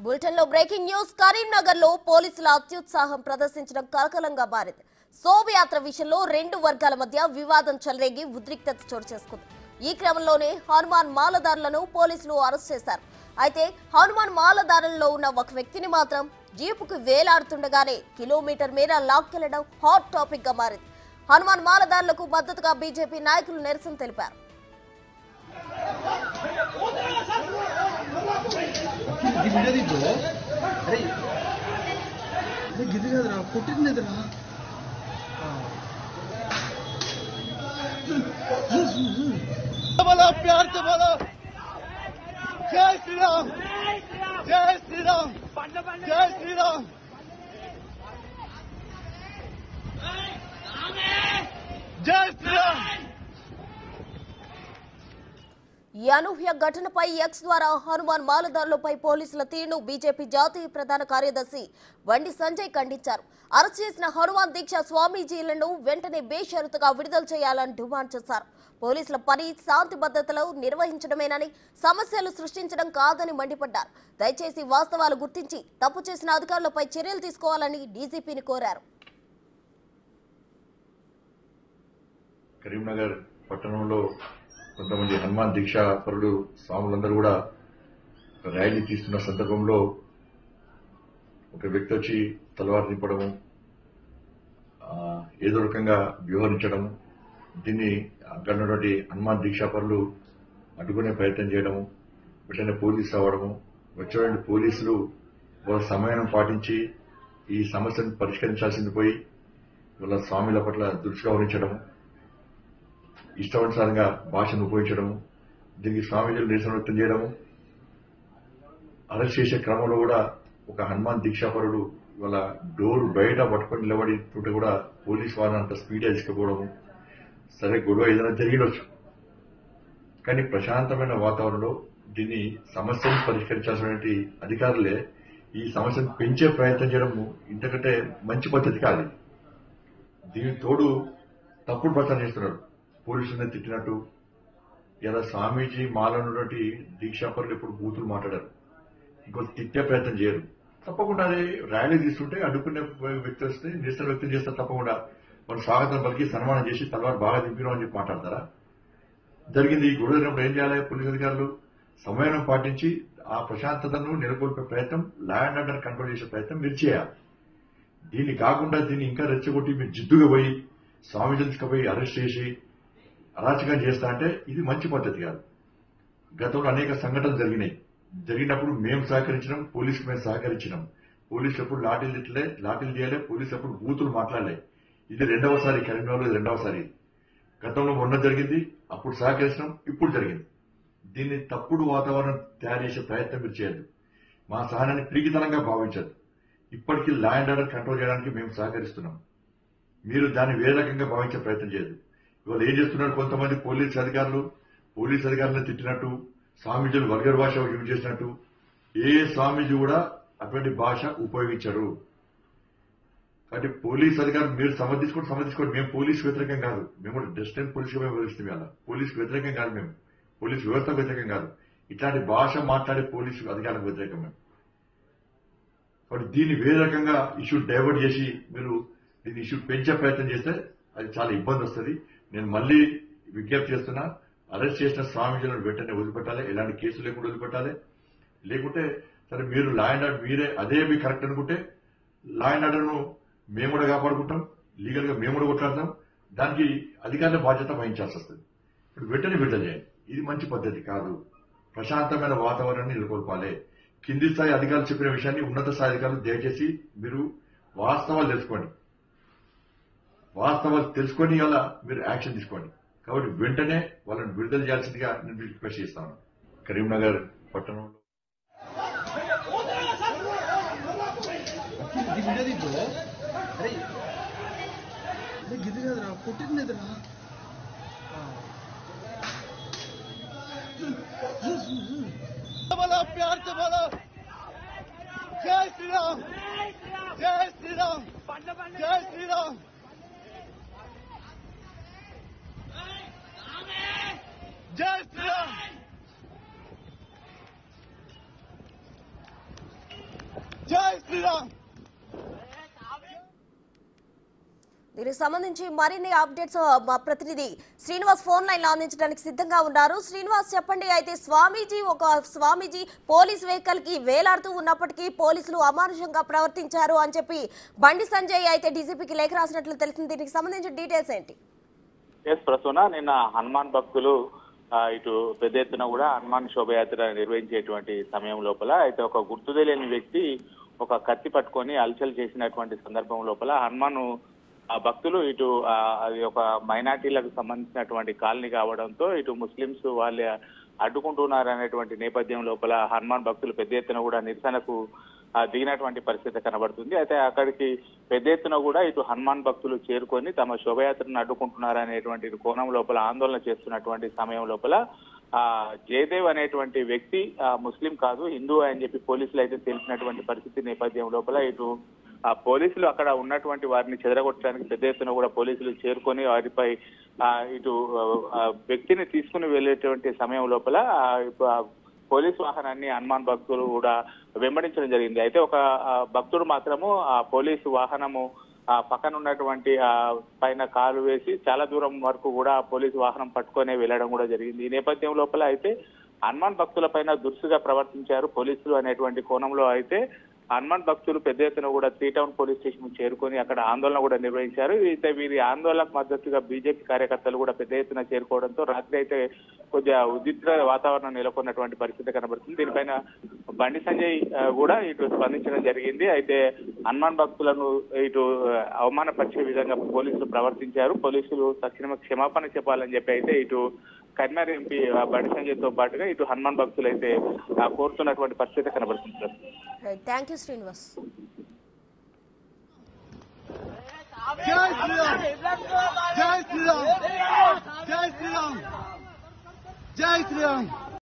Bulletin లో breaking news. Karimnagar లో పోలీసుల అత్యుత్సాహం ప్రదర్శించడం కలకలంగా మారింది. శోభయాత్ర విషయంలో రెండు వర్గాల మధ్య వివాదం చెలరేగి ఉద్రిక్తత చోటు చేసుకుంది. ఈ క్రమంలోనే హనుమాన్ మాలదారులను పోలీసులు అరెస్ట్ చేశారు. అయితే హనుమాన్ మాలదారులలో ఉన్న ఒక వ్యక్తిని మాత్రం జీపుకు వేలాడుతుండగానే కిలోమీటర్ మేర లాక్కెళ్లడం హాట్ టాపిక్ గా మారింది. హనుమాన్ మాలదారులకు మద్దతుగా బీజేపీ నాయకులు నిరసన తెలిపారు. प्यार से बोलो जय श्री राम, जय श्री राम, जय श्री राम, जय श्री राम। ఈ అనూహ్య ఘటనపై ఎక్స్ ద్వారా హనుమాన్ మాలదారులపై పోలీసుల తీరును బీజేపీ జాతీయ ప్రధాన కార్యదర్శి బండి సంజయ్ ఖండించారు. అరెస్ట్ చేసిన హనుమాన్ దీక్ష స్వామీజీలను వెంటనే బేషరతుగా విడుదల చేయాలని డిమాండ్ చేశారు. పోలీసుల పని శాంతి భద్రతలు నిర్వహించడమేనని, సమస్యలు సృష్టించడం కాదని మండిపడ్డారు. దయచేసి వాస్తవాలు గుర్తించి తప్పు చేసిన అధికారులపై చర్యలు తీసుకోవాలని డీజీపీని కోరారు. కరీంనగర్ పట్టణంలో కొంతమంది హనుమాన్ దీక్షా పరుడు స్వాములందరూ కూడా ర్యాలీ తీస్తున్న సందర్భంలో ఒక వ్యక్తి వచ్చి తలవారు నింపడము, ఏదో రకంగా వ్యవహరించడం, దీన్ని అక్కడ ఉన్నటువంటి హనుమాన్ దీక్షా పరులు అడ్డుకునే ప్రయత్నం చేయడము, వెంటనే పోలీసు రావడము, వచ్చేటువంటి పోలీసులు వాళ్ళ సమయం పాటించి ఈ సమస్యను పరిష్కరించాల్సింది పోయి వాళ్ళ స్వామిల పట్ల దురుసుగా వహించడము, ఇష్టానుసారంగా భాషను ఉపయోగించడము, దీనికి స్వామీజీలు నిరసన వ్యక్తం చేయడము, అరెస్ట్ చేసే క్రమంలో కూడా ఒక హనుమాన్ దీక్షాపరుడు వాళ్ళ డోర్ బయట పట్టుకొని నిలబడుతుంటే కూడా పోలీసు వాళ్ళని అంత స్పీడ్గా తీసుకుపోవడము. సరే, గొడవ ఏదైనా జరిగినవచ్చు, కానీ ప్రశాంతమైన వాతావరణంలో దీన్ని సమస్యను పరిష్కరించాల్సినటువంటి అధికారులే ఈ సమస్యను పెంచే ప్రయత్నం చేయడము ఇంతకంటే మంచి పద్ధతి కాదు. దీనికి తోడు తప్పుడు ప్రచారం చేస్తున్నారు. పోలీసులను తిట్టినట్టు ఇలా స్వామీజీ మాలనున్నటువంటి దీక్షాపరులు ఇప్పుడు బూతులు మాట్లాడారు, ఇంకొక తిట్టే ప్రయత్నం చేయరు. తప్పకుండా అది ర్యాలీ తీసుకుంటే అడ్డుకునే వ్యక్తి వస్తే నిరసన వ్యక్తం చేస్తారు. తప్పకుండా వాళ్ళు స్వాగతం పలికి సన్మానం చేసి తలవారు బాగా దింపినాం అని చెప్పి మాట్లాడతారా? జరిగింది ఈ గొడవ జరిగినప్పుడు ఏం చేయాలి? పోలీసు అధికారులు సమయం పాటించి ఆ ప్రశాంతతను నెలకొల్పే ప్రయత్నం, లా అండ్ ఆర్డర్ కంట్రోల్ చేసే ప్రయత్నం మీరు చేయాలి. దీన్ని కాకుండా దీన్ని ఇంకా రెచ్చగొట్టి మీరు జిద్దుగా పోయి స్వామీజీని తీసుకుపోయి అరెస్ట్ చేసి అరాచకం చేస్తా అంటే ఇది మంచి పద్ధతి కాదు. గతంలో అనేక సంఘటనలు జరిగినప్పుడు మేము సహకరించినాం, పోలీసుకు మేము సహకరించినాం. పోలీసులు ఎప్పుడు లాఠీలు చేయలే, పోలీసులు ఎప్పుడు బూతులు మాట్లాడలే. ఇది రెండవసారి, కరీంనగర్లో రెండవసారి. గతంలో మొన్న జరిగింది, అప్పుడు సహకరించినాం, ఇప్పుడు జరిగింది. దీన్ని తప్పుడు వాతావరణం తయారు చేసే ప్రయత్నం మీరు చేయద్దు. మా సహనాన్ని ప్రీతితనంగా భావించద్దు. ఇప్పటికీ లా అండ్ ఆర్డర్ కంట్రోల్ చేయడానికి మేము సహకరిస్తున్నాం. మీరు దాన్ని వేరే రకంగా భావించే ప్రయత్నం చేయదు. ఇవాళ ఏం చేస్తున్నారు కొంతమంది పోలీసు అధికారులను తిట్టినట్టు, స్వామీజీలు వల్గర్ భాష యూజ్ చేసినట్టు. ఏ స్వామీజీ కూడా అటువంటి భాష ఉపయోగించరు. కాబట్టి పోలీసు అధికారులు మీరు సమర్థించుకోండి. మేము పోలీసు వ్యతిరేకం కాదు, మేము కూడా డిస్టెంట్ పోలీసుగా మేము వివరిస్తాం. ఇలా పోలీసు వ్యతిరేకం కాదు, మేము పోలీసు వ్యవస్థకు వ్యతిరేకం కాదు. ఇట్లాంటి భాష మాట్లాడే పోలీసు అధికారులకు వ్యతిరేకం మేము. కాబట్టి దీన్ని వేరే రకంగా ఇష్యూ డైవర్ట్ చేసి మీరు దీన్ని ఇష్యూ పెంచే ప్రయత్నం చేస్తే అది చాలా ఇబ్బంది వస్తుంది. నేను మళ్లీ విజ్ఞప్తి చేస్తున్నా, అరెస్ట్ చేసిన స్వామీజీలను వెంటనే వదిలిపెట్టాలి, ఎలాంటి కేసులు లేకుండా వదిలిపెట్టాలి. లేకుంటే సరే, మీరు లా అండ్ ఆర్డర్ మీరే అదే మీ కరెక్ట్ అనుకుంటే లా అండ్ ఆర్డర్ను మేము కూడా కాపాడుకుంటాం, లీగల్ గా మేము కూడా కొట్లాడతాం. దానికి అధికారుల బాధ్యత వహించాల్సి వస్తుంది. ఇప్పుడు వెంటనే విడుదల చేయండి. ఇది మంచి పద్ధతి కాదు. ప్రశాంతమైన వాతావరణాన్ని నెలకొల్పాలి. కింది స్థాయి అధికారులు చెప్పిన విషయాన్ని ఉన్నత స్థాయి అధికారులు దయచేసి మీరు వాస్తవాలు తెలుసుకొని అలా మీరు యాక్షన్ తీసుకోండి. కాబట్టి వెంటనే వాళ్ళని విడుదల చేయాల్సిందిగా నేను రిక్వెస్ట్ చేస్తాను. కరీంనగర్ పట్టణంలో प्यार से बोलो जय श्री राम, जय श्री राम, जय श्री राम, जय श्री राम। జై శ్రీరామ్. దీనికి సంబంధించి మరిన్ని అప్డేట్స్ మా ప్రతినిధి శ్రీనివాస్ ఫోన్ లైన్ లో అందించడానికి సిద్ధంగా ఉన్నారు. శ్రీనివాస్ చెప్పండి, అయితే స్వామీజీ పోలీస్ వెహికల్ కి వేలాడుతూ ఉన్నప్పటికీ పోలీసులు అమానుషంగా ప్రవర్తించారు అని చెప్పి బండి సంజయ్ అయితే డీజీపీకి లేఖ రాసినట్లు తెలిసింది. దీనికి సంబంధించిన డీటెయిల్స్ ఏంటి? ప్రసూన నిన్న హనుమాన్ భక్తులు ఇటు పెద్ద ఎత్తున కూడా హనుమాన్ శోభయాత్ర నిర్వహించేటువంటి సమయం లోపల అయితే ఒక గుర్తు తెలియని వ్యక్తి ఒక కత్తి పట్టుకొని అలచల్ చేసినటువంటి సందర్భం లోపల హనుమాన్ భక్తులు ఇటు అది ఒక మైనార్టీలకు సంబంధించినటువంటి కాలనీ కావడంతో ఇటు ముస్లింస్ వాళ్ళే అడ్డుకుంటున్నారు అనేటువంటి నేపథ్యం లోపల హనుమాన్ భక్తులు పెద్ద ఎత్తున కూడా నిరసనకు దిగినటువంటి పరిస్థితి కనబడుతుంది. అయితే అక్కడికి పెద్ద ఎత్తున కూడా ఇటు హనుమాన్ భక్తులు చేరుకొని తమ శోభయాత్రను అడ్డుకుంటున్నారనేటువంటి కోణం లోపల ఆందోళన చేస్తున్నటువంటి సమయం లోపల జయదేవ్ అనేటువంటి వ్యక్తి ముస్లిం కాదు, హిందూ అని చెప్పి పోలీసులు అయితే తెలిసినటువంటి పరిస్థితి నేపథ్యం లోపల ఇటు పోలీసులు అక్కడ ఉన్నటువంటి వారిని చెదరగొట్టడానికి పెద్ద ఎత్తున కూడా పోలీసులు చేరుకొని వారిపై ఇటు వ్యక్తిని తీసుకుని వెళ్ళేటువంటి సమయం లోపల పోలీసు వాహనాన్ని హనుమాన్ భక్తులు కూడా వెంబడించడం జరిగింది. అయితే ఒక భక్తుడు మాత్రము ఆ పోలీసు వాహనము పక్కన ఉన్నటువంటి పైన కాలు వేసి చాలా దూరం వరకు కూడా పోలీసు వాహనం పట్టుకొని వెళ్ళడం కూడా జరిగింది. ఈ నేపథ్యం లోపల అయితే హనుమాన్ భక్తుల పైన దురుసుగా ప్రవర్తించారు పోలీసులు అనేటువంటి కోణంలో అయితే హనుమాన్ భక్తులు పెద్ద ఎత్తున కూడా 3 టౌన్ పోలీస్ స్టేషన్ చేరుకొని అక్కడ ఆందోళన కూడా నిర్వహించారు. అయితే వీరి ఆందోళనకు మద్దతుగా బీజేపీ కార్యకర్తలు కూడా పెద్ద ఎత్తున చేరుకోవడంతో రాత్రి అయితే కొద్దిగా ఉద్రిక్త వాతావరణం నెలకొన్నటువంటి పరిస్థితి కనబడుతుంది. దీనిపైన బండి సంజయ్ కూడా ఇటు స్పందించడం జరిగింది. అయితే హనుమాన్ భక్తులను ఇటు అవమానపరిచే విధంగా పోలీసులు ప్రవర్తించారు. పోలీసులు తక్షణమే క్షమాపణ చెప్పాలని చెప్పి అయితే ఇటు కరీంనగర్ ఎంపీ బండి సంజయ్ తో పాటుగా ఇటు హనుమాన్ భక్తులు అయితే కోరుతున్నటువంటి పరిస్థితి కనబడుతుంది. Thank you Srinivas. జై శ్రీరామ్. జై శ్రీరామ్. జై శ్రీరామ్. జై శ్రీరామ్.